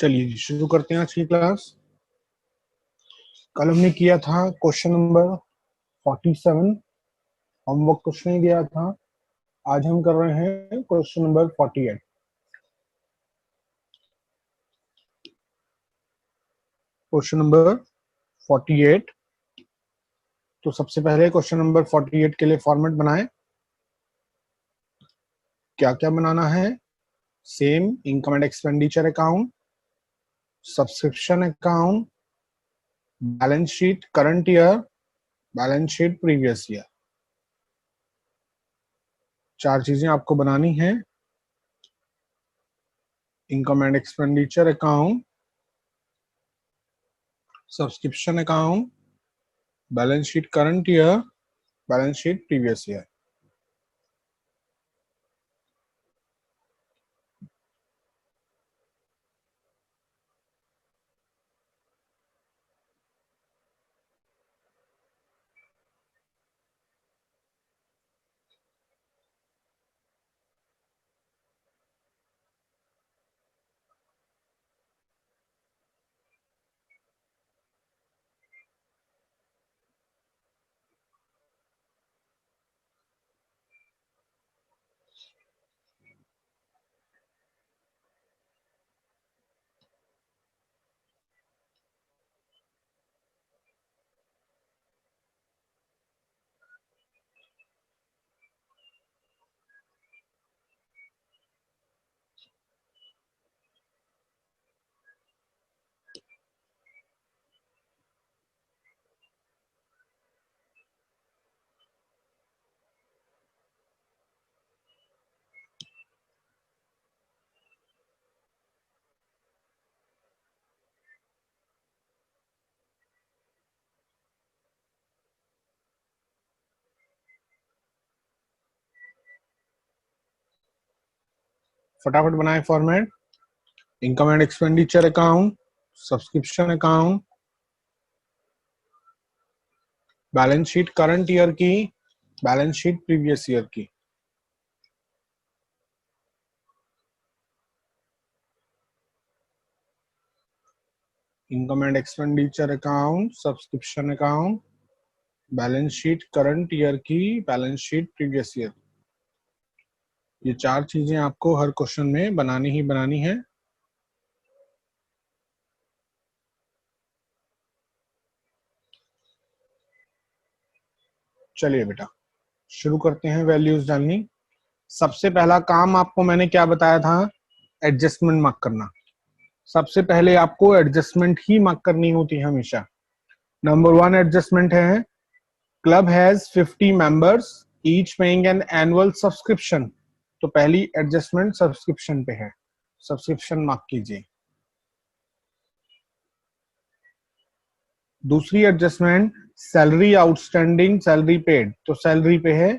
चलिए जी, शुरू करते हैं आज की क्लास। कल हमने किया था क्वेश्चन नंबर 47, होमवर्क क्वेश्चन किया था। आज हम कर रहे हैं क्वेश्चन नंबर 48। Question number 48। तो सबसे पहले क्वेश्चन नंबर 48 के लिए फॉर्मेट बनाएं। क्या क्या बनाना है? Same income and expenditure account, subscription account, balance sheet current year, balance sheet previous year. 4 चीजें आपको बनानी है। Income and expenditure account, subscription account, balance sheet current year, balance sheet previous year. फटाफट बनाए format. Income and expenditure account, subscription account, balance sheet current year की, balance sheet previous year की। Income and expenditure account, subscription account, balance sheet current year की, balance sheet previous year. ये 4 चीजें आपको हर question में बनानी ही बनानी है। चलिए बेटा, शुरू करते हैं वैल्यूज डालनी। सबसे पहला काम आपको मैंने क्या बताया था? एडजस्टमेंट मार्क करना। सबसे पहले आपको एडजस्टमेंट ही मार्क करनी होती है हमेशा। नंबर 1 एडजस्टमेंट है, club has 50 members each paying an annual subscription. तो पहली एडजस्टमेंट सब्सक्रिप्शन पे है, सब्सक्रिप्शन मार्क कीजिए। दूसरी adjustment, salary outstanding salary paid, तो सैलरी पे है।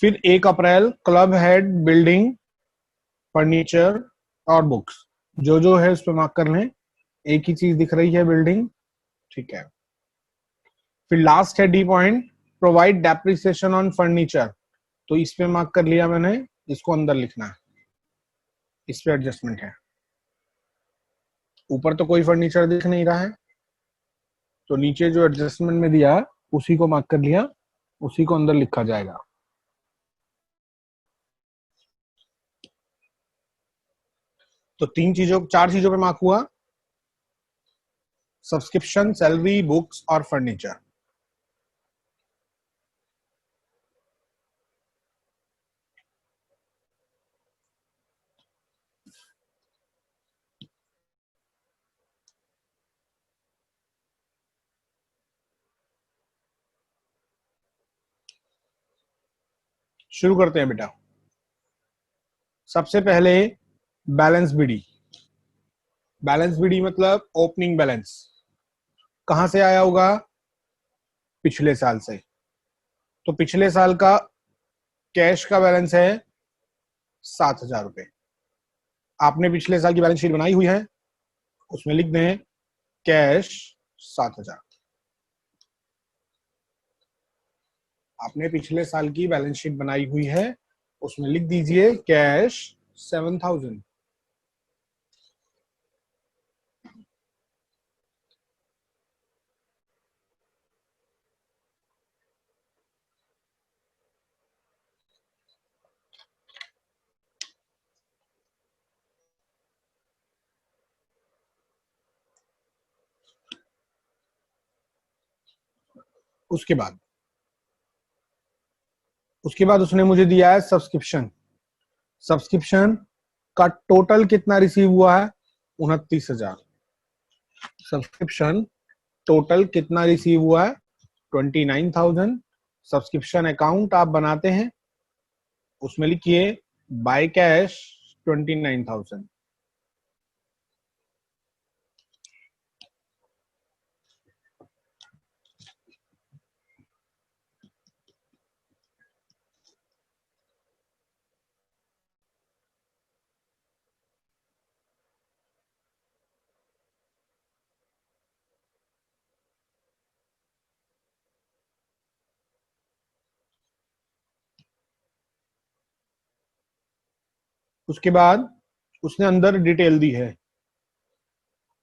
फिर 1 अप्रैल क्लब हेड बिल्डिंग, फर्नीचर और बुक्स, जो जो है उस पर मार्क कर लें। एक ही चीज दिख रही है, बिल्डिंग, ठीक है। फिर लास्ट है D point, provide depreciation on furniture, तो इस पे मार्क कर लिया मैंने, इसको अंदर लिखना है, इस पे एडजस्टमेंट है। ऊपर तो कोई फर्नीचर दिख नहीं रहा है, तो नीचे जो एडजस्टमेंट में दिया उसी को मार्क कर लिया, उसी को अंदर लिखा जाएगा। तो 4 चीजों पे मार्क हुआ, सब्सक्रिप्शन, सैलरी, बुक्स और फर्नीचर। शुरू करते हैं बेटा। सबसे पहले बैलेंस बीडी। बैलेंस बीडी मतलब ओपनिंग बैलेंस। कहां से आया होगा? पिछले साल से। तो पिछले साल का कैश का बैलेंस है 7,000 रुपए। आपने पिछले साल की बैलेंस शीट बनाई हुई है, उसमें लिख दें कैश 7,000। आपने पिछले साल की बैलेंस शीट बनाई हुई है, उसमें लिख दीजिए कैश 7,000। उसके बाद उसने मुझे दिया है सब्सक्रिप्शन। सब्सक्रिप्शन का टोटल कितना रिसीव हुआ है? 29,000। सब्सक्रिप्शन टोटल कितना रिसीव हुआ है? 29,000। सब्सक्रिप्शन अकाउंट आप बनाते हैं, उसमें लिखिए बाय कैश 29,000। उसके बाद उसने अंदर डिटेल दी है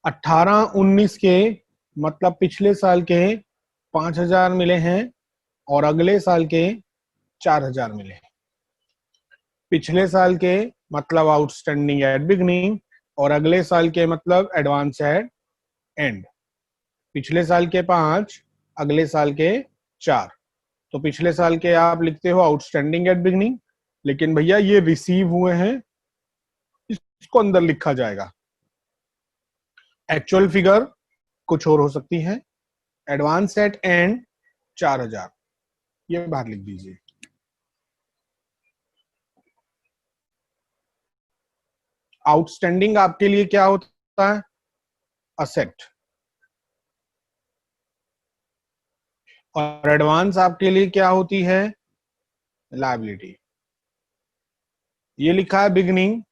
18-19 के, मतलब पिछले साल के 5,000 मिले हैं और अगले साल के 4,000 मिले हैं। पिछले साल के मतलब आउटस्टैंडिंग एट बिगनिंग और अगले साल के मतलब एडवांस एट एंड। पिछले साल के 5, अगले साल के 4। तो पिछले साल के आप लिखते हो आउटस्टैंडिंग एट बिगनिंग, लेकिन भैया ये रिसीव हुए हैं, इसको अंदर लिखा जाएगा। एक्चुअल फिगर कुछ और हो सकती है। एडवांस एट एंड 4,000, ये बाहर लिख दीजिए। आउटस्टैंडिंग आपके लिए क्या होता है? असेट। और एडवांस आपके लिए क्या होती है? लायबिलिटी। ये लिखा है बिगनिंग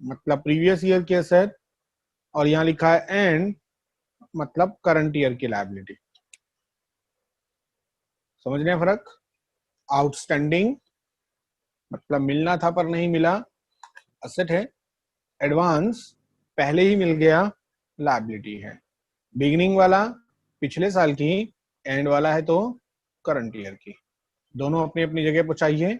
मतलब प्रीवियस ईयर की असेट, और यहां लिखा है एंड मतलब करंट ईयर की लायबिलिटी। समझ रहे हैं फर्क? आउटस्टैंडिंग मतलब मिलना था पर नहीं मिला, असेट है। एडवांस पहले ही मिल गया, लायबिलिटी है। बिगिनिंग वाला पिछले साल की, एंड वाला है तो करंट ईयर की। दोनों अपनी अपनी जगह पहुंचाइए।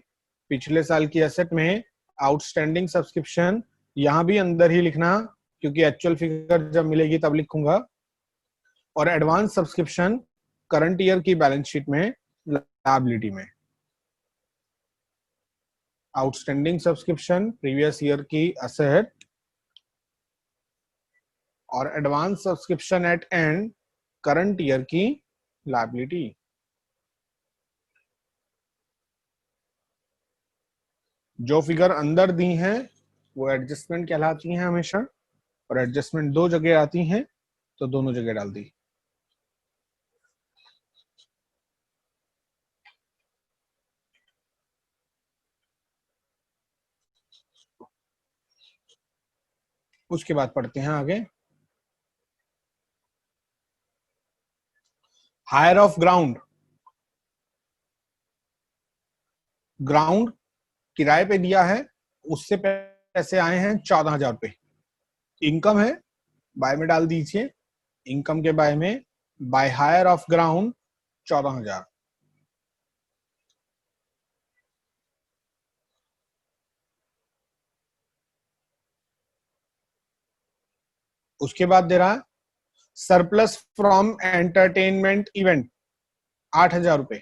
पिछले साल की एसेट में आउटस्टैंडिंग सब्सक्रिप्शन यहां भी अंदर ही लिखना, क्योंकि एक्चुअल फिगर जब मिलेगी तब लिखूंगा। और एडवांस सब्सक्रिप्शन करंट ईयर की बैलेंस शीट में लायबिलिटी में। आउटस्टैंडिंग सब्सक्रिप्शन प्रीवियस ईयर की असेट और advance subscription eight and current year की लायबिलिटी। जो फिगर अंदर दी हैं वो एडजस्टमेंट कहलाती हैं हमेशा, और एडजस्टमेंट दो जगह आती हैं तो दोनों जगह डाल दी। उसके बाद पढ़ते हैं आगे। Higher of ground. ग्राउंड किराए पे दिया है, उससे पैसे आए हैं 14,000 रुपए। इनकम है, बाय में डाल दीजिए। इनकम के बाय में बाय हायर ऑफ ग्राउंड 14,000। उसके बाद दे रहा है सरप्लस फ्रॉम एंटरटेनमेंट इवेंट 8,000 रुपए।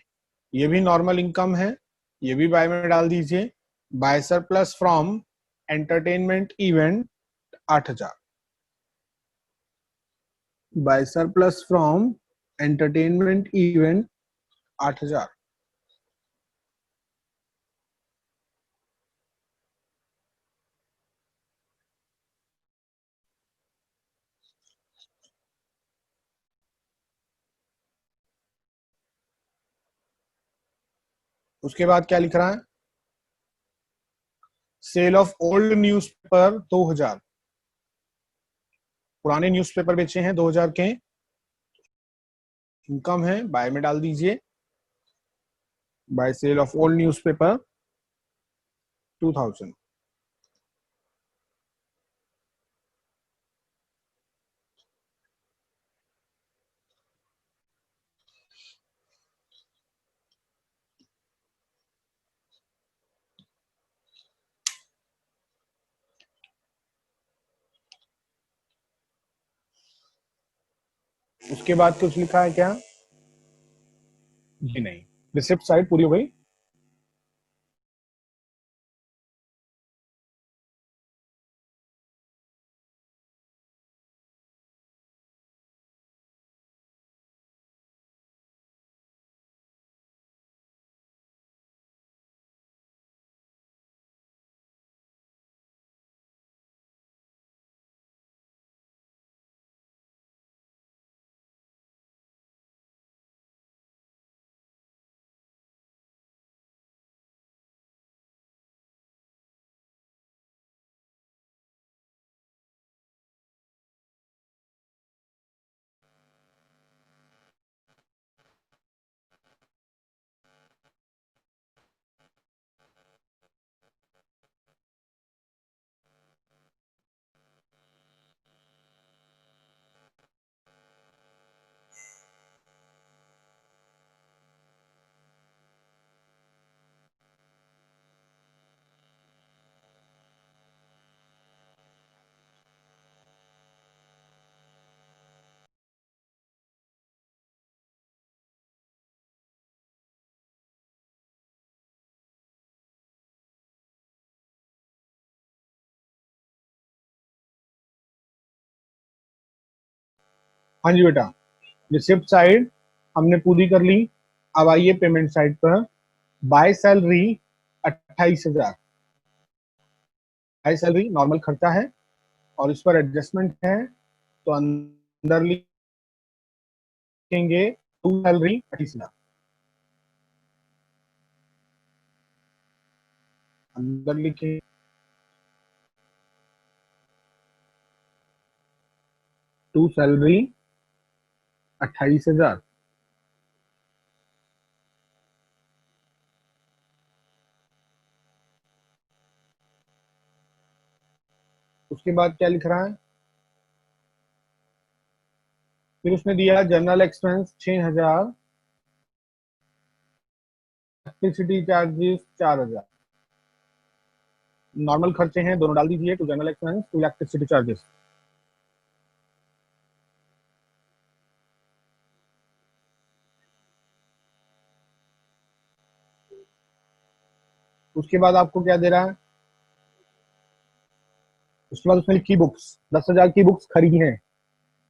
ये भी नॉर्मल इनकम है, ये भी बाय में डाल दीजिए। By surplus from entertainment event 8,000। By surplus from entertainment event 8,000। उसके बाद क्या लिख रहा है? Sale of old newspaper 2,000। पुराने न्यूज़पेपर बेचे हैं 2,000 के। इनकम है, बाय में डाल दीजिए। By sale of old newspaper 2,000। उसके बाद कुछ लिखा है क्या? जी नहीं। रिसिप्ट साइड पूरी हो गई। हाँ जी बेटा, रिसिप्ट साइड हमने पूरी कर ली। अब आइए पेमेंट साइड पर। By salary 28,000। By salary normal खर्चा है और इस पर एडजस्टमेंट है, तो अंदर लिखेंगे टू सैलरी 28,000। अंदर लिखेंगे टू सैलरी 28,000। उसके बाद क्या लिख रहा है? फिर उसने दिया general expense 6,000, electricity charges 4,000। Normal खर्चे हैं दोनों डाल दीजिए, to general expense to electricity charges. उसके बाद आपको क्या दे रहा है? उसके बाद उसने लिखी बुक्स, 10,000 की बुक्स खरीदी हैं।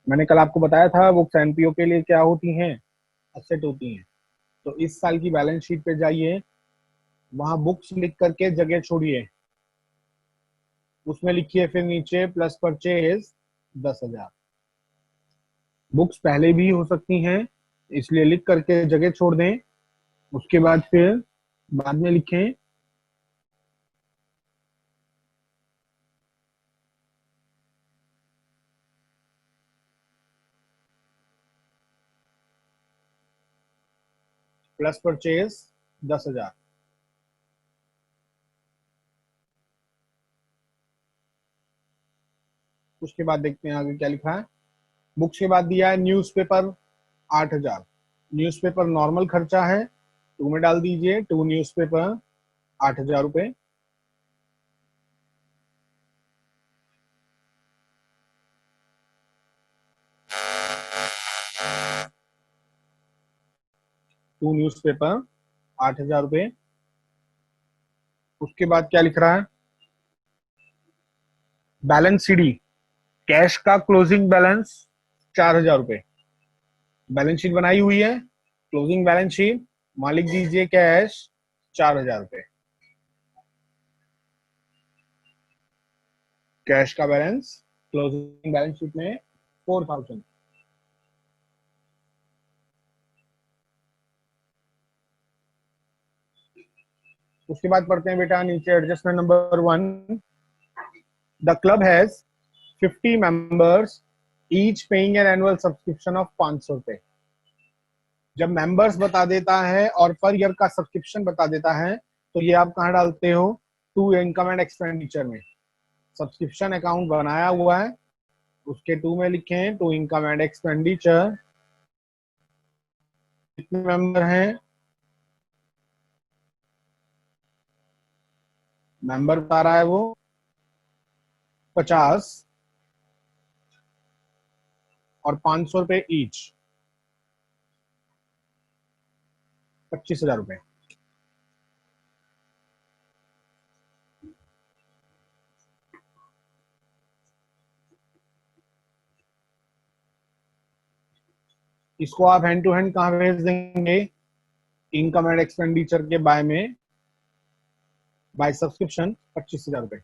मैंने कल आपको बताया था बुक्स एनपीओ के लिए क्या होती हैं? असेट होती हैं। तो इस साल की बैलेंस शीट पे जाइए, वहां बुक्स लिख करके जगह छोड़िए, उसमें लिखिए फिर नीचे प्लस परचेज 10,000। बुक्स पहले भी हो सकती हैं, इसलिए लिख करके जगह छोड़ दें। उसके बाद फिर बाद में लिखें प्लस परचेज 10,000। उसके बाद देखते हैं आगे क्या लिखा है। बुक्स के बाद दिया है न्यूज़पेपर 8,000। न्यूज़पेपर नॉर्मल खर्चा है, टू में डाल दीजिए, टू न्यूज़पेपर 8,000 रुपए। टू न्यूज़पेपर 8,000 रुपए। उसके बाद क्या लिख रहा है? बैलेंस सीडी, कैश का क्लोजिंग बैलेंस 4,000 रुपए। बैलेंस शीट बनाई हुई है, क्लोजिंग बैलेंस शीट, मालिक दीजिए कैश 4,000 रुपए। कैश का बैलेंस क्लोजिंग बैलेंस शीट में 4,000। उसके बाद पढ़ते हैं बेटा नीचे adjustment number 1। The club has 50 members, each paying an annual subscription of 500 रुपए। जब मेंबर्स बता देता है और पर ईयर का सब्सक्रिप्शन बता देता है, तो ये आप कहाँ डालते हो? टू इनकम एंड एक्सपेंडिचर में। सब्सक्रिप्शन अकाउंट बनाया हुआ है, उसके टू में लिखें टू इनकम एंड एक्सपेंडिचर। कितने मेंबर हैं? मेंबर बता रहा है वो 50। और 500 रुपए ईच, 25,000 रुपए। इसको आप हैंड टू हैंड कहाँ भेज देंगे? इनकम एंड एक्सपेंडिचर के बाय में, बाय सब्सक्रिप्शन 25,000 रुपए।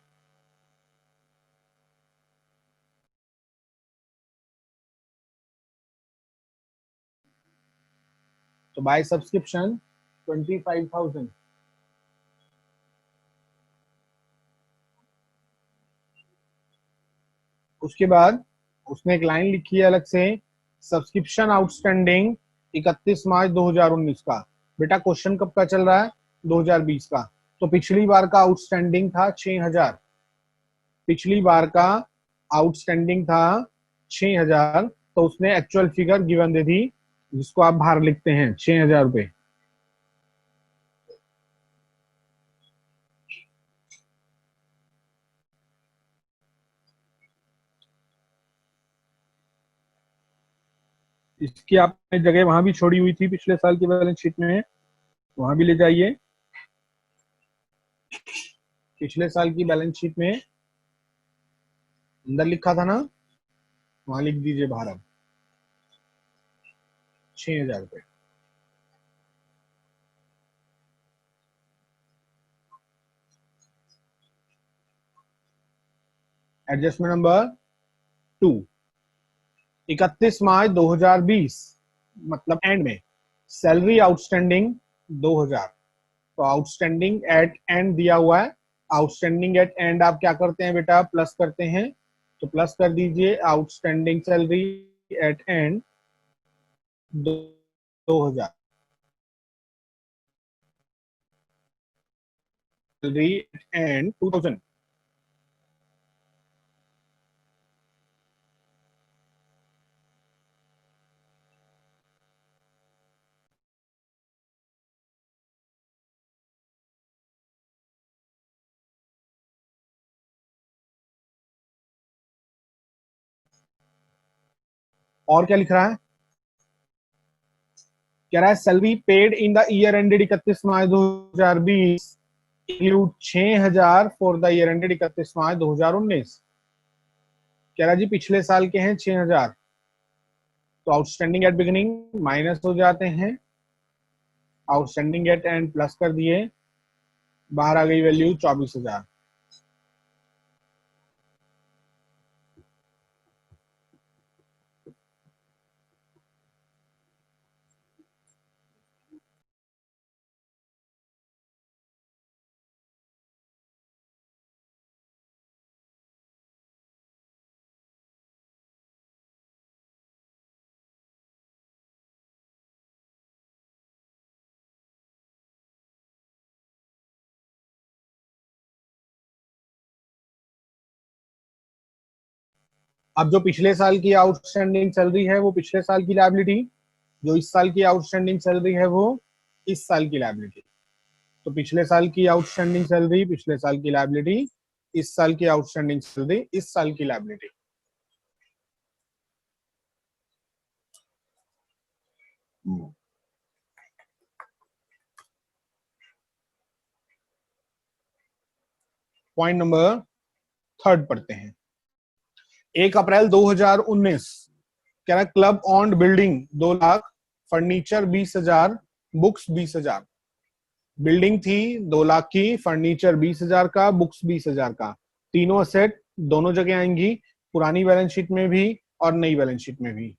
तो बाय सब्सक्रिप्शन 25,000। उसके बाद उसने एक लाइन लिखी है अलग से, सब्सक्रिप्शन आउटस्टैंडिंग 31 मार्च 2019 का। बेटा क्वेश्चन कब का चल रहा है? 2020 का। तो पिछली बार का आउटस्टैंडिंग था 6,000, पिछली बार का आउटस्टैंडिंग था 6,000, तो उसने एक्चुअल फिगर गिवन दे दी, जिसको आप बाहर लिखते हैं 6,000 रुपए। इसकी आपने जगह वहां भी छोड़ी हुई थी पिछले साल की बैलेंस शीट में, वहां भी ले जाइए। पिछले साल की बैलेंस शीट में अंदर लिखा था ना, वहां लिख दीजिए बाहर अब 6,000 रुपए। एडजस्टमेंट नंबर 2, 31 मार्च 2020 मतलब एंड में सैलरी आउटस्टैंडिंग 2,000। तो आउटस्टैंडिंग एट एंड दिया हुआ है, आउटस्टैंडिंग एट एंड आप क्या करते हैं बेटा? प्लस करते हैं। तो प्लस कर दीजिए outstanding salary at end 2,000, salary end 2,000। और क्या लिख रहा है? कह रहा है salary paid in the year ended 31 March 2020 include 6,000 for the year ended 31 March 2019। कह रहा जी पिछले साल के हैं 6,000, तो आउटस्टैंडिंग एट बिगिनिंग माइनस हो जाते हैं, आउटस्टैंडिंग एट एंड प्लस कर दिए, बाहर आ गई वैल्यू 24,000। अब जो पिछले साल की आउटस्टैंडिंग सैलरी है वो पिछले साल की लायबिलिटी, जो इस साल की आउटस्टैंडिंग सैलरी है वो इस साल की लायबिलिटी। तो पिछले साल की आउटस्टैंडिंग सैलरी पिछले साल की लायबिलिटी, इस साल की आउटस्टैंडिंग सैलरी इस साल की लायबिलिटी। पॉइंट नंबर 3 पढ़ते हैं। 1 अप्रैल 2019 कह रहा club on building 2 lakh, furniture 20,000, books 20,000। Building थी 2 लाख की, फर्नीचर 20,000 का, बुक्स 20,000 का। तीनों असेट दोनों जगह आएंगी, पुरानी बैलेंस शीट में भी और नई बैलेंस शीट में भी।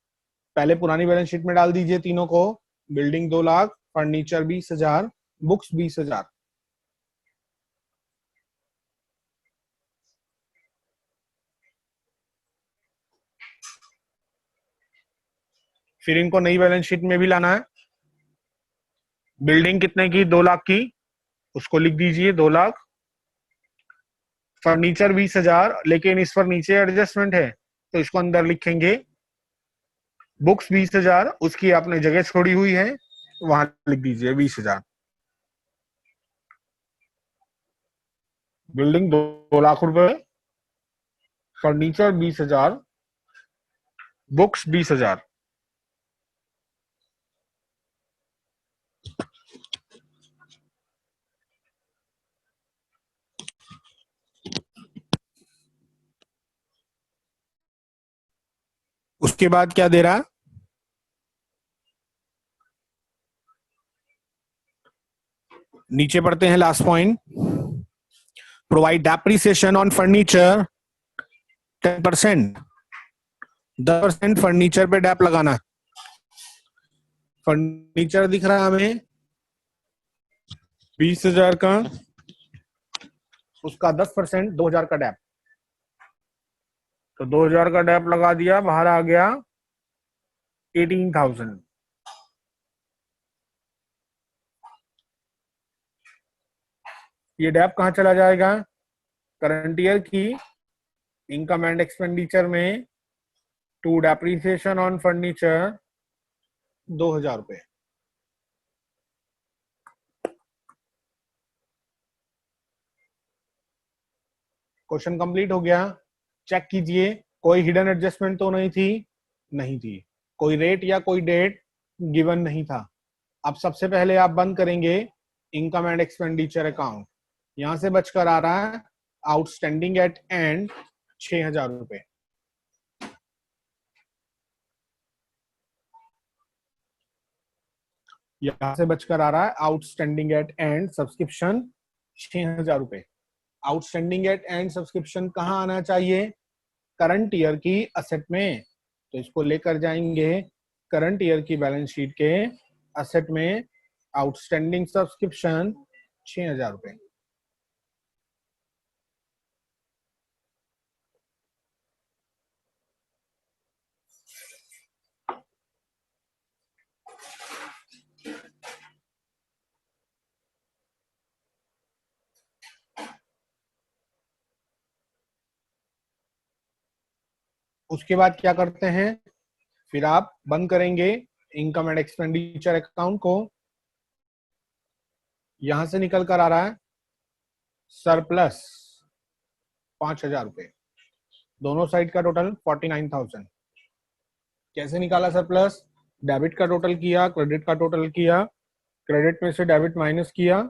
पहले पुरानी बैलेंस शीट में डाल दीजिए तीनों को, बिल्डिंग 2 लाख, फर्नीचर 20,000, बुक्स 20,000। फिर इनको नई बैलेंस शीट में भी लाना है। बिल्डिंग कितने की? 2 लाख की, उसको लिख दीजिए 2 लाख। फर्नीचर 20,000, लेकिन इस पर नीचे एडजस्टमेंट है तो इसको अंदर लिखेंगे। बुक्स 20,000, उसकी आपने जगह छोड़ी हुई है, वहां लिख दीजिए 20,000। बिल्डिंग 2 लाख रुपए, फर्नीचर 20,000, बुक्स 20,000। उसके बाद क्या दे रहा, नीचे पढ़ते हैं last point, provide depreciation on furniture 10%। 10% furniture पे डैप लगाना। फर्नीचर दिख रहा है हमें 20,000 का, उसका 10% 2,000 का डैप, तो 2,000 का डैप लगा दिया, बाहर आ गया 18,000। ये डैप कहां चला जाएगा, करंट ईयर की इनकम एंड एक्सपेंडिचर में, टू डेप्रिसिएशन ऑन फर्नीचर 2,000 रुपए। क्वेश्चन कंप्लीट हो गया। चेक कीजिए कोई हिडन एडजस्टमेंट तो नहीं थी, नहीं थी। कोई रेट या कोई डेट गिवन नहीं था। अब सबसे पहले आप बंद करेंगे इनकम एंड एक्सपेंडिचर अकाउंट। यहां से बचकर आ रहा है आउटस्टैंडिंग एट एंड 6,000 रुपए। यहां से बचकर आ रहा है आउटस्टैंडिंग एट एंड सब्सक्रिप्शन 6,000 रुपए। आउटस्टैंडिंग एट एंड सब्सक्रिप्शन कहाँ आना चाहिए, करंट ईयर की असेट में। तो इसको लेकर जाएंगे करंट ईयर की बैलेंस शीट के असेट में, आउटस्टैंडिंग सब्सक्रिप्शन 6,000 रुपए। उसके बाद क्या करते हैं, फिर आप बंद करेंगे इनकम एंड एक्सपेंडिचर अकाउंट को। यहां से निकल कर आ रहा है सरप्लस 5,000 रुपए, दोनों साइड का टोटल 49,000। कैसे निकाला सरप्लस, डेबिट का टोटल किया, क्रेडिट का टोटल किया, क्रेडिट में से डेबिट माइनस किया,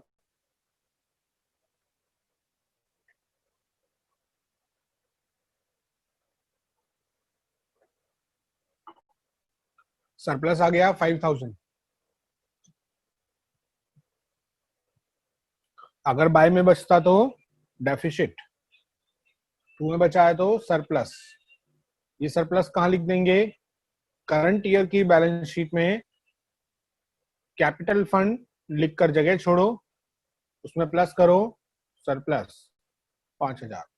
सरप्लस आ गया 5,000। अगर बाय में बचता तो डेफिसिट, टू में बचा है तो सरप्लस। ये सरप्लस कहां लिख देंगे, करंट ईयर की बैलेंस शीट में कैपिटल फंड लिखकर जगह छोड़ो, उसमें प्लस करो सरप्लस 5,000।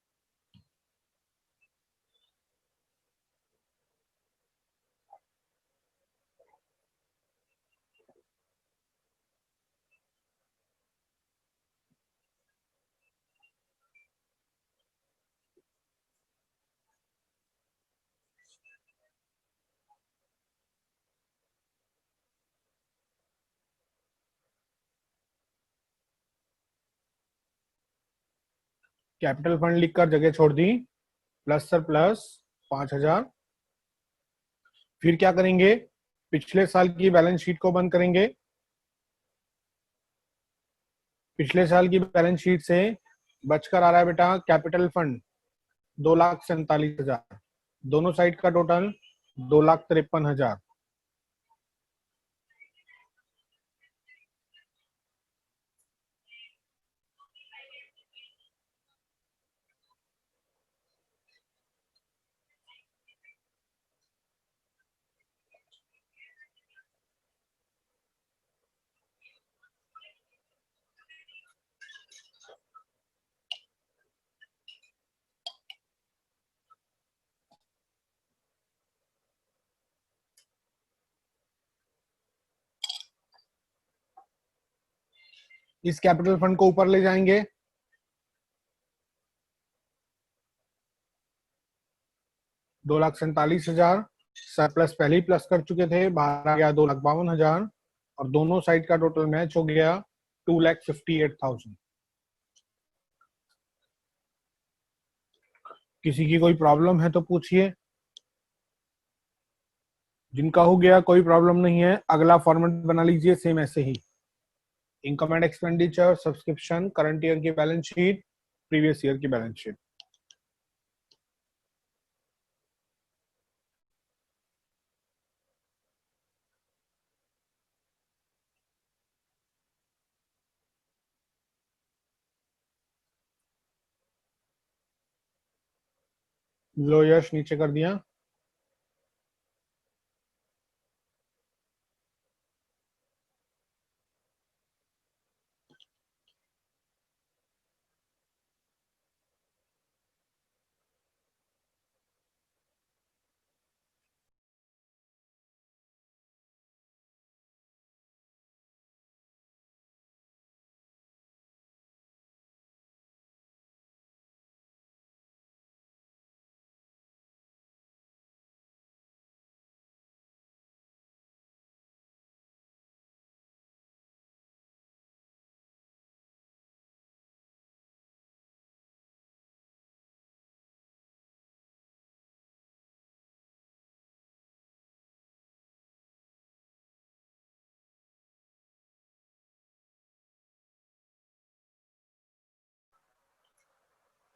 कैपिटल फंड लिखकर जगह छोड़ दी, प्लस सरप्लस 5,000। फिर क्या करेंगे, पिछले साल की बैलेंस शीट को बंद करेंगे। पिछले साल की बैलेंस शीट से बचकर आ रहा है बेटा कैपिटल फंड 2,47,000, दोनों साइड का टोटल 2,53,000। इस कैपिटल फंड को ऊपर ले जाएंगे, 2,47,000 सरप्लस पहले ही प्लस कर चुके थे, बाहर आ गया 2,52,000, और दोनों साइड का टोटल मैच हो गया 2,58,000। किसी की कोई प्रॉब्लम है तो पूछिए। जिनका हो गया कोई प्रॉब्लम नहीं है, अगला फॉर्मेट बना लीजिए सेम ऐसे ही। Income and expenditure, subscription, current year की बैलेंस शीट, प्रीवियस ईयर की बैलेंस शीट। लो यश, नीचे कर दिया।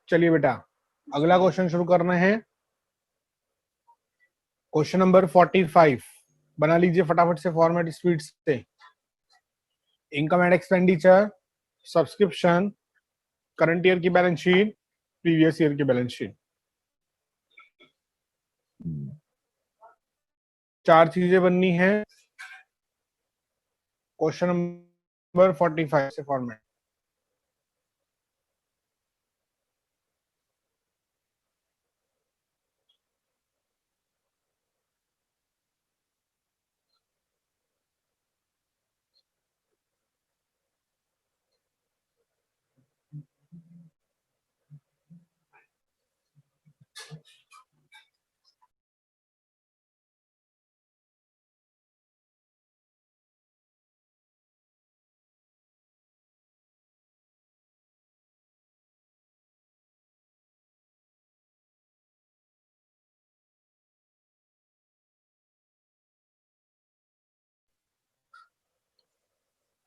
चलिए बेटा, अगला क्वेश्चन शुरू करना है। क्वेश्चन नंबर 45 बना लीजिए फटाफट से, फॉर्मेट स्पीड से। Income and expenditure, subscription, current year की बैलेंस शीट, प्रीवियस ईयर की बैलेंस शीट। चार चीजें बननी है क्वेश्चन नंबर 45 से फॉर्मेट।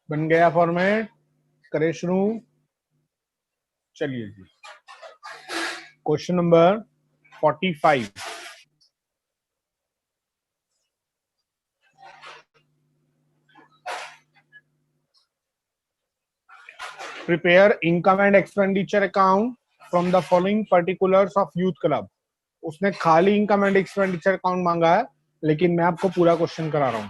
बन गया फॉर्मेट, करे शुरू। चलिए जी, question number 45। Prepare income and expenditure account from the following particulars of youth club. उसने खाली इनकम एंड एक्सपेंडिचर अकाउंट मांगा है, लेकिन मैं आपको पूरा क्वेश्चन करा रहा हूं।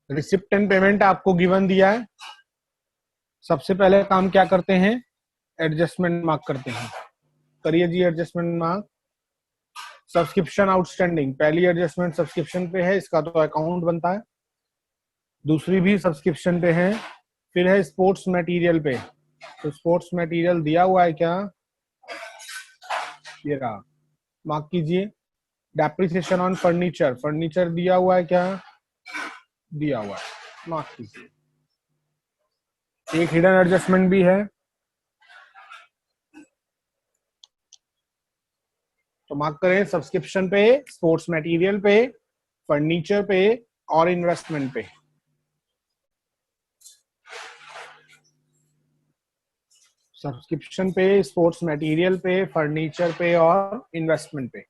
रिसिप्ट एंड पेमेंट आपको गिवन दिया है। सबसे पहले काम क्या करते हैं, एडजस्टमेंट मार्क करते हैं। करिए जी एडजस्टमेंट मार्क। सब्सक्रिप्शन आउटस्टैंडिंग, पहली एडजस्टमेंट सब्सक्रिप्शन पे है, इसका तो अकाउंट बनता है। दूसरी भी सब्सक्रिप्शन पे है। फिर है स्पोर्ट्स मटेरियल पे, तो स्पोर्ट्स मटेरियल दिया हुआ है क्या, ये रहा, मार्क कीजिए। डेप्रिसिएशन ऑन फर्नीचर, फर्नीचर दिया हुआ है क्या, दिया हुआ है, मार्क कीजिए। एक हिडन एडजस्टमेंट भी है, तो मार्क करें सब्सक्रिप्शन पे, स्पोर्ट्स मटेरियल पे, फर्नीचर पे और इन्वेस्टमेंट पे। सब्सक्रिप्शन पे, स्पोर्ट्स मटेरियल पे, फर्नीचर पे और इन्वेस्टमेंट पे।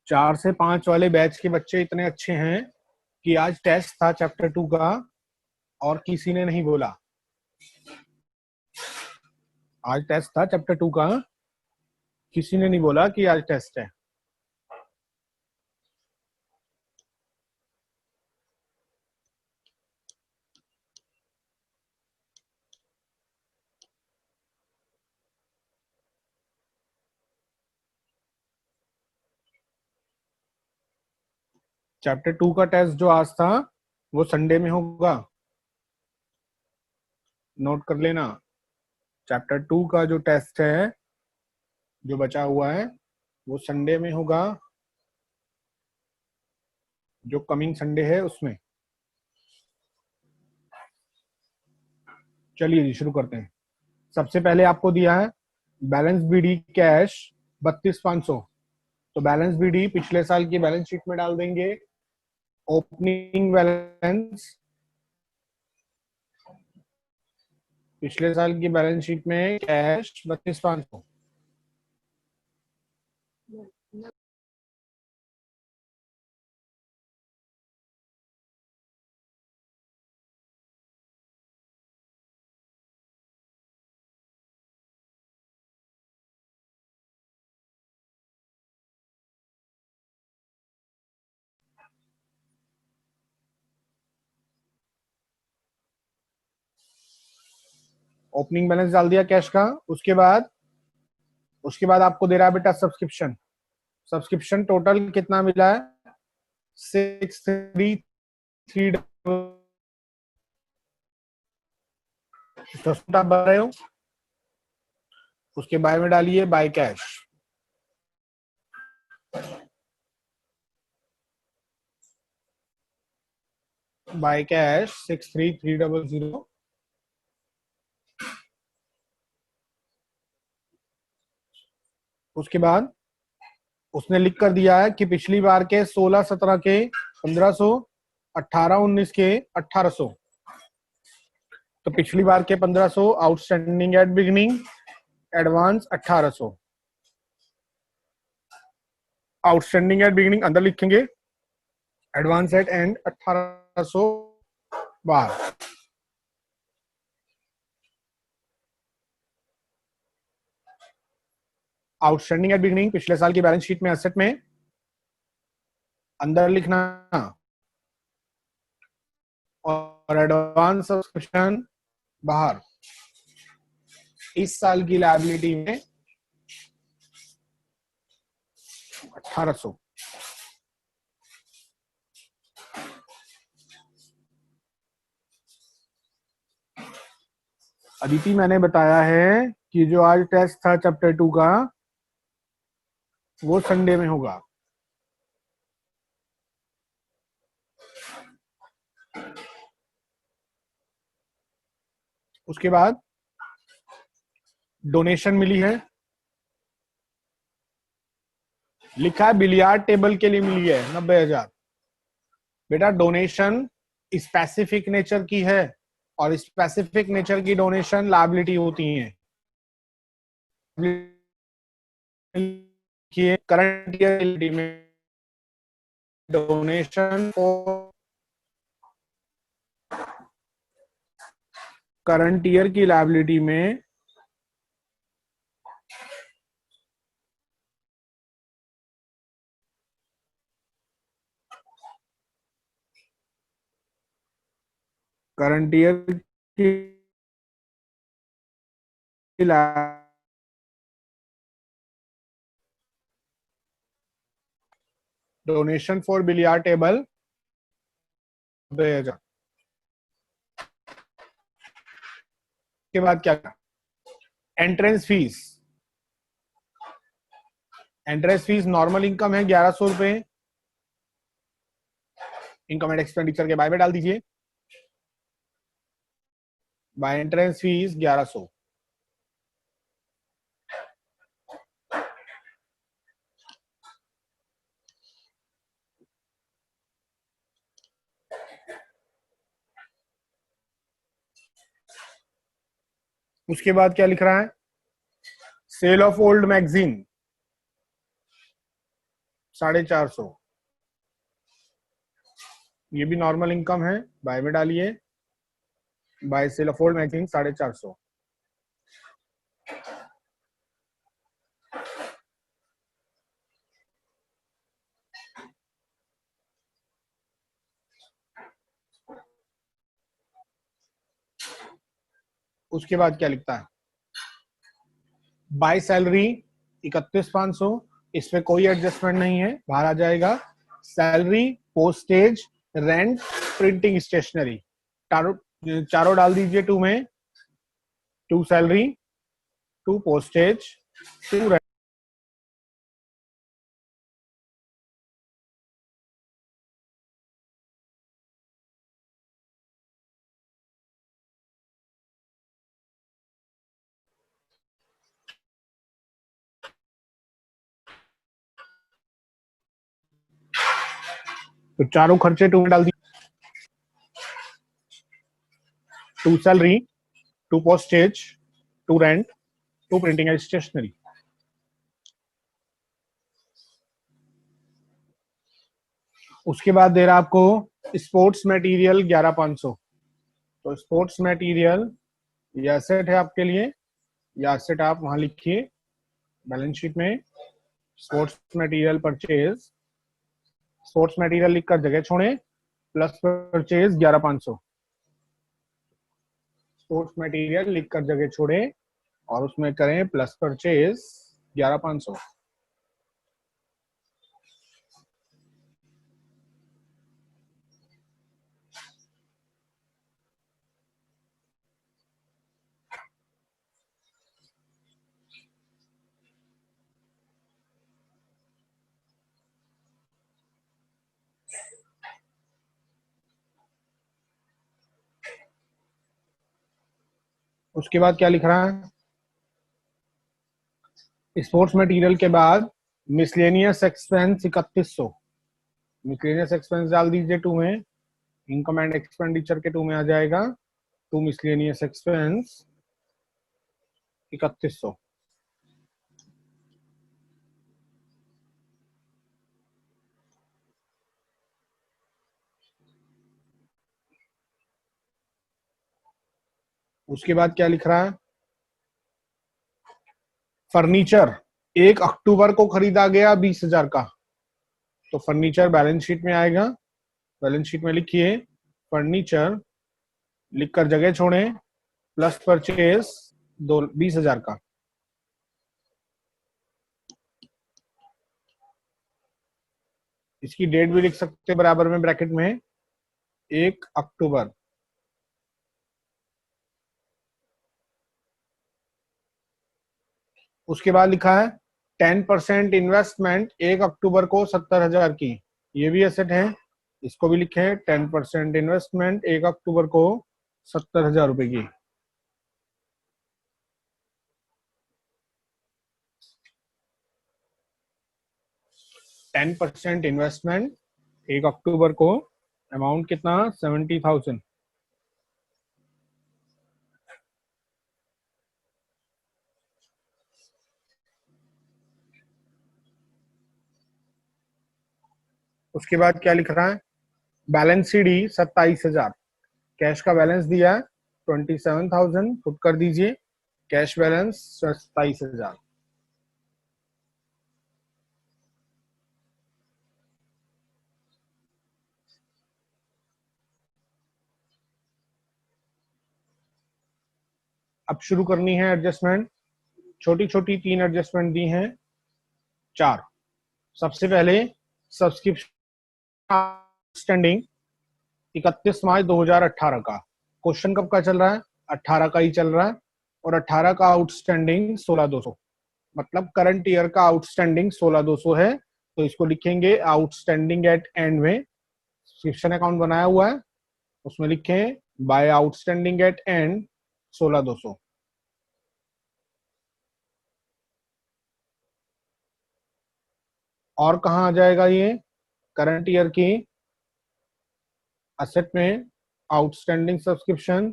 चार से पांच वाले बैच के बच्चे इतने अच्छे हैं कि आज टेस्ट था चैप्टर 2 का और किसी ने नहीं बोला। आज टेस्ट था चैप्टर 2 का, किसी ने नहीं बोला कि आज टेस्ट है। चैप्टर 2 का टेस्ट जो आज था वो संडे में होगा, नोट कर लेना। चैप्टर 2 का जो टेस्ट है जो बचा हुआ है वो संडे में होगा, जो कमिंग संडे है उसमें। चलिए जी शुरू करते हैं। सबसे पहले आपको दिया है बैलेंस बीडी कैश 32,500। तो बैलेंस बीडी पिछले साल की बैलेंस शीट में डाल देंगे। ओपनिंग बैलेंस पिछले साल की बैलेंस शीट में कैश 32,500। ओपनिंग बैलेंस डाल दिया कैश का। उसके बाद आपको दे रहा है बेटा सब्सक्रिप्शन। सब्सक्रिप्शन टोटल कितना मिला है? 633। आप भर रहे हो, उसके बाय में डालिए बाय कैश। By cash 63300। उसके बाद उसने लिख कर दिया है कि पिछली बार के 16-17 के 1500, 18-19 के 1800। तो पिछली बार के 1500 outstanding at beginning, advance 1800। Outstanding at beginning अंदर लिखेंगे, एडवांस एट एंड 1800 बाहर। आउटस्टैंडिंग एट बिगिनिंग पिछले साल की बैलेंस शीट में एसेट में अंदर लिखना, और एडवांस सब्सक्रिप्शन बाहर। इस साल की लायबिलिटी में 1800। अदिति मैंने बताया है कि जो आज टेस्ट था चैप्टर 2 का वो संडे में होगा। उसके बाद डोनेशन मिली है, लिखा है बिलियार्ड टेबल के लिए मिली है 90,000। बेटा डोनेशन स्पेसिफिक नेचर की है, और स्पेसिफिक नेचर की डोनेशन लायबिलिटी होती है। करंट ईयर में डोनेशन करंट ईयर की लायबिलिटी में करंट ईयर की डोनेशन फॉर बिलियार्ड टेबल 90,000। के बाद क्या? Entrance fees. Entrance fees normal income है 1100 रुपए। इनकम एंड एक्सपेंडिचर के बाय में डाल दीजिए, बाय एंट्रेंस फीस 1100। उसके बाद क्या लिख रहा है? Sale of old magazine 450। ये भी नॉर्मल इनकम है, बाय में डालिए, by sale of old magazine 450। उसके बाद क्या लिखता है? By salary 31,500। इसमें कोई एडजस्टमेंट नहीं है, बाहर आ जाएगा। Salary postage, rent, printing stationery, चारों डाल दीजिए टू में। To salary, to postage, to rent. तो चारों खर्चे टू में डाल दीजिए। To salary, to postage, to rent, to printing and stationery. उसके बाद दे रहा आपको स्पोर्ट्स मटेरियल 11,500। तो स्पोर्ट्स मटेरियल ये एसेट है आपके लिए, या एसेट आप वहां लिखिए बैलेंस शीट में। Sports material purchase, sports material लिखकर जगह छोड़े, प्लस परचेज 11,500। स्पोर्ट्स मटेरियल लिखकर जगह छोड़े और उसमें करें प्लस परचेज 11,500। उसके बाद क्या लिख रहा है? स्पोर्ट्स मटेरियल के बाद मिसलेनियस एक्सपेंस 3,100। मिसलेनियस एक्सपेंस डाल दीजिए टू में। इनकम एंड एक्सपेंडिचर के टू में आ जाएगा टू मिसलेनियस एक्सपेंस 3,100। उसके बाद क्या लिख रहा है? फर्नीचर 1 अक्टूबर को खरीदा गया 20,000 का। तो फर्नीचर बैलेंस शीट में आएगा। बैलेंस शीट में लिखिए फर्नीचर, लिखकर जगह छोड़ें, प्लस परचेज 20,000 का। इसकी डेट भी लिख सकते हैं बराबर में ब्रैकेट में, 1 अक्टूबर। उसके बाद लिखा है 10% इन्वेस्टमेंट 1 अक्टूबर को 70,000 की। ये भी एसेट है, इसको भी लिखे 10% इन्वेस्टमेंट 1 अक्टूबर को 70,000 रुपए की। टेन परसेंट इन्वेस्टमेंट 1 अक्टूबर को, अमाउंट कितना? 70,000। उसके बाद क्या लिख रहा है? Balance CD 27,000। कैश का बैलेंस दिया है 27,000, पुट कर दीजिए कैश बैलेंस 27,000। अब शुरू करनी है एडजस्टमेंट। छोटी छोटी 3 एडजस्टमेंट दी हैं, 4। सबसे पहले सब्सक्रिप्शन स्टैंडिंग 31 मार्च 2018 का। क्वेश्चन कब का चल रहा है? 18 का ही चल रहा है। और 18 का आउटस्टैंडिंग 16,200, मतलब करंट ईयर का आउटस्टैंडिंग 16,200 है। तो इसको लिखेंगे आउटस्टैंडिंग एट एंड में। सब्सक्रिप्शन अकाउंट बनाया हुआ है, उसमें लिखें बाय आउटस्टैंडिंग एट एंड 16,200। और कहां आ जाएगा ये? करंट ईयर की असेट में आउटस्टैंडिंग सब्सक्रिप्शन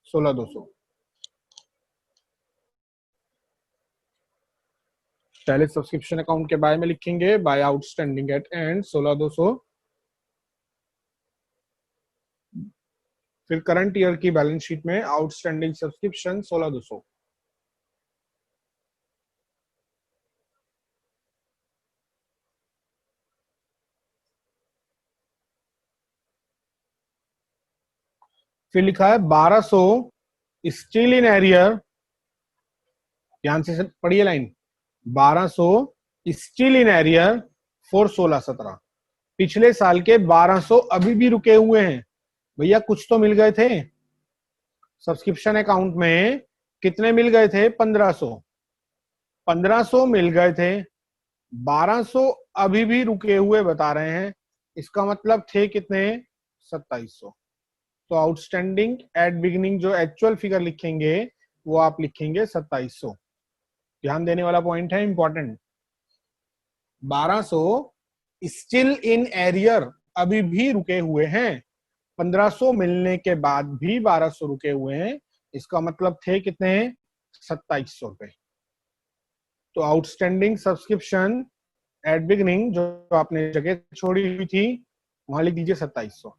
16,200। पहले सब्सक्रिप्शन अकाउंट के बाय में लिखेंगे बाय आउटस्टैंडिंग एट एंड 16,200। फिर करंट ईयर की बैलेंस शीट में आउटस्टैंडिंग सब्सक्रिप्शन 16,200। फिर लिखा है 1,200 स्टील इन एरियर। ध्यान से पढ़िए line. 1,200 steel in arrear for 16-17। पिछले साल के 1200 अभी भी रुके हुए हैं। भैया कुछ तो मिल गए थे सब्सक्रिप्शन अकाउंट में, कितने मिल गए थे? 1500। 1500 मिल गए थे, 1200 अभी भी रुके हुए बता रहे हैं, इसका मतलब थे कितने? 2700। तो आउटस्टैंडिंग एट बिगिनिंग जो एक्चुअल फिगर लिखेंगे वो आप लिखेंगे 2700। ध्यान देने वाला पॉइंट है, इंपॉर्टेंट। 1200 स्टिल इन एरियर, अभी भी रुके हुए हैं। 1500 मिलने के बाद भी 1200 रुके हुए हैं, इसका मतलब थे कितने? 2700 रुपए। तो आउटस्टैंडिंग सब्सक्रिप्शन एट बिगिनिंग जो आपने जगह छोड़ी हुई थी वहां लिख दीजिए 2700।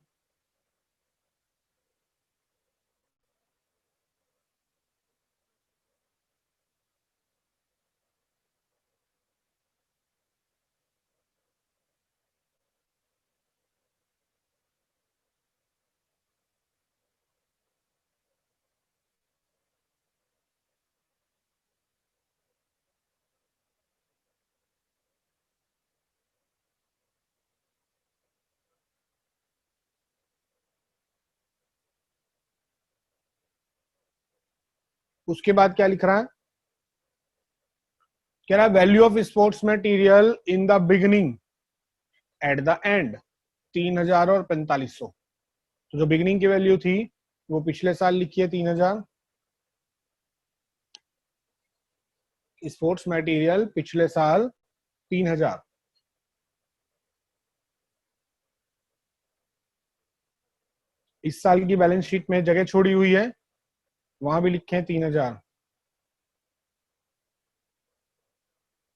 उसके बाद क्या लिख रहा है? कह रहा है value of sports material in the beginning at the end 3000 और 4500। तो जो बिगिनिंग की वैल्यू थी वो पिछले साल लिखी है 3000। स्पोर्ट्स मटेरियल पिछले साल 3000। इस साल की बैलेंस शीट में जगह छोड़ी हुई है वहां भी लिखे 3000।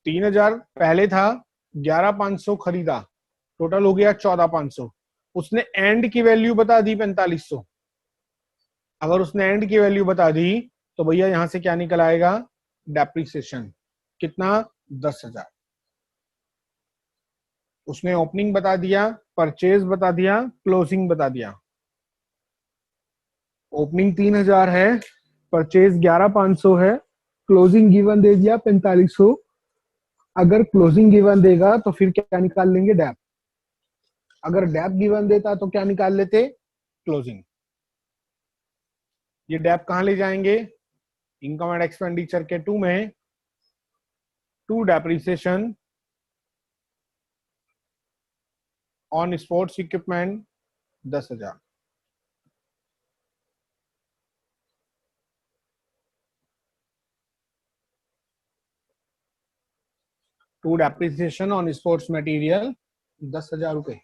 3000 पहले था, 11500 खरीदा, टोटल हो गया 14500। उसने एंड की वैल्यू बता दी 4500। अगर उसने एंड की वैल्यू बता दी तो भैया यहां से क्या निकल आएगा? डेप्रिसिएशन कितना? 10,000। उसने ओपनिंग बता दिया, परचेज बता दिया, क्लोजिंग बता दिया। ओपनिंग 3000 है, परचेज 11500 है, क्लोजिंग गिवन दे दिया 4500। अगर क्लोजिंग गिवन देगा तो फिर क्या निकाल लेंगे? डैप। अगर डैप गिवन देता तो क्या निकाल लेते? क्लोजिंग। ये डैप कहां ले जाएंगे? इनकम एंड एक्सपेंडिचर के टू में, to depreciation on sports equipment 10,000। To depreciation on sports material 10,000 रुपए।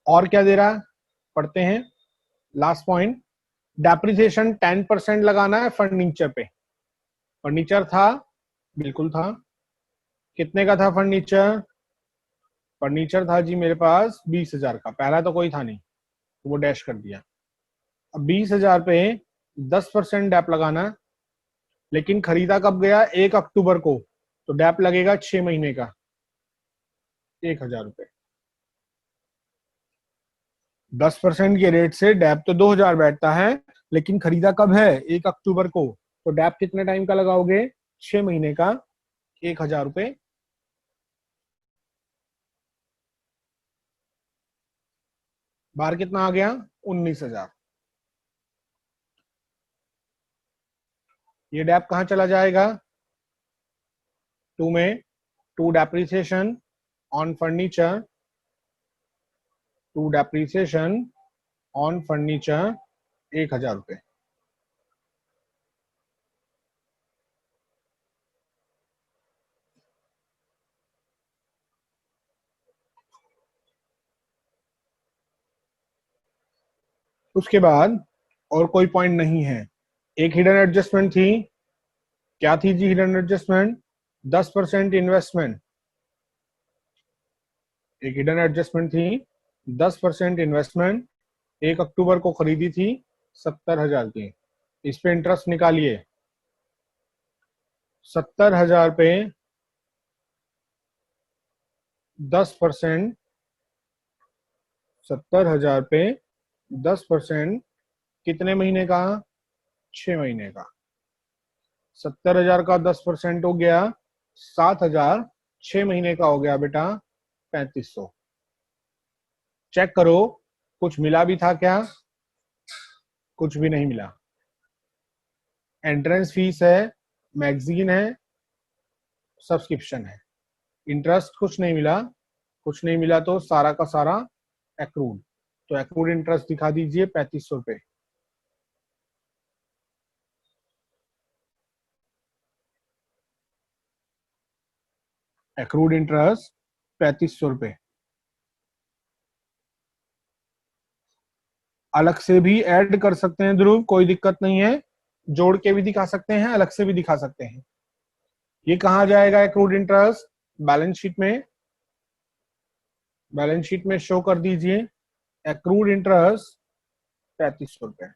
और क्या दे रहा है पढ़ते हैं। लास्ट पॉइंट, डेप्रिसिएशन 10% लगाना है फर्नीचर पे। फर्नीचर था, बिल्कुल था। कितने का था फर्नीचर? फर्नीचर था जी मेरे पास 20,000 का, पहला तो कोई था नहीं तो वो डैश कर दिया। अब 20,000 पे 10% डैप लगाना, लेकिन खरीदा कब गया? 1 अक्टूबर को, तो डैप लगेगा 6 महीने का, 1,000 रुपए। 10% के रेट से डैप तो 2,000 बैठता है, लेकिन खरीदा कब है? 1 अक्टूबर को, तो डैप कितने टाइम का लगाओगे? 6 महीने का, 1,000 रुपए। बाहर कितना आ गया? 19,000। ये डैप कहां चला जाएगा? टू में, to depreciation on furniture, to depreciation on furniture 1,000 रुपए। उसके बाद और कोई पॉइंट नहीं है। एक हिडन एडजस्टमेंट थी, क्या थी जी हिडन एडजस्टमेंट? 10% इन्वेस्टमेंट। एक हिडन एडजस्टमेंट थी 10% इन्वेस्टमेंट, 1 अक्टूबर को खरीदी थी 70,000 की। इस पे इंटरेस्ट निकालिए। 70,000 पे 10%, 70,000 पे 10% कितने महीने का? 6 महीने का। 70,000 का 10% हो गया 7,000, 6 महीने का हो गया बेटा 3,500। चेक करो कुछ मिला भी था क्या? कुछ भी नहीं मिला। एंट्रेंस फीस है, मैगजीन है, सब्सक्रिप्शन है, इंटरेस्ट कुछ नहीं मिला। कुछ नहीं मिला तो सारा का सारा एक्रूड। तो एक्रूड इंटरेस्ट दिखा दीजिए 3,500 रुपए। एक्रूड इंटरेस्ट 3,500 रुपए। अलग से भी ऐड कर सकते हैं ध्रुव, कोई दिक्कत नहीं है। जोड़ के भी दिखा सकते हैं, अलग से भी दिखा सकते हैं। ये कहाँ जाएगा एक्रूड इंटरेस्ट? बैलेंस शीट में। बैलेंस शीट में शो कर दीजिए एक्रूड इंटरेस्ट 3,500 रुपए।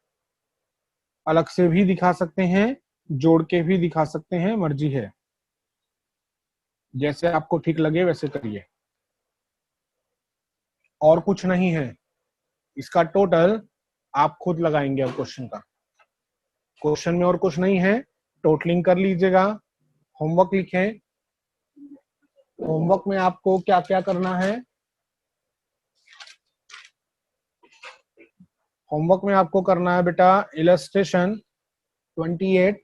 अलग से भी दिखा सकते हैं, जोड़ के भी दिखा सकते हैं, मर्जी है, जैसे आपको ठीक लगे वैसे करिए। और कुछ नहीं है, इसका टोटल आप खुद लगाएंगे। अब क्वेश्चन का, क्वेश्चन में और कुछ नहीं है, टोटलिंग कर लीजिएगा। होमवर्क लिखें। होमवर्क में आपको क्या क्या करना है? होमवर्क में आपको करना है बेटा इलस्ट्रेशन 28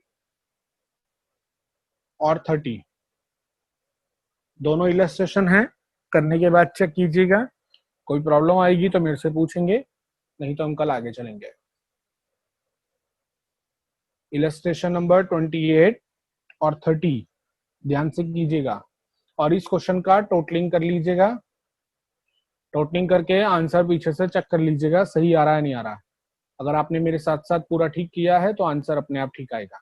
और 30, दोनों इलस्ट्रेशन है। करने के बाद चेक कीजिएगा, कोई प्रॉब्लम आएगी तो मेरे से पूछेंगे, नहीं तो हम कल आगे चलेंगे। इलस्ट्रेशन नंबर 28 और 30 ध्यान से कीजिएगा, और इस क्वेश्चन का टोटलिंग कर लीजिएगा। टोटलिंग करके आंसर पीछे से चेक कर लीजिएगा सही आ रहा है नहीं आ रहा है। अगर आपने मेरे साथ साथ पूरा ठीक किया है तो आंसर अपने आप ठीक आएगा।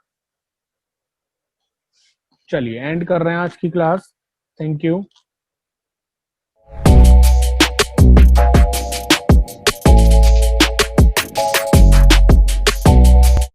चलिए एंड कर रहे हैं आज की क्लास। Thank you.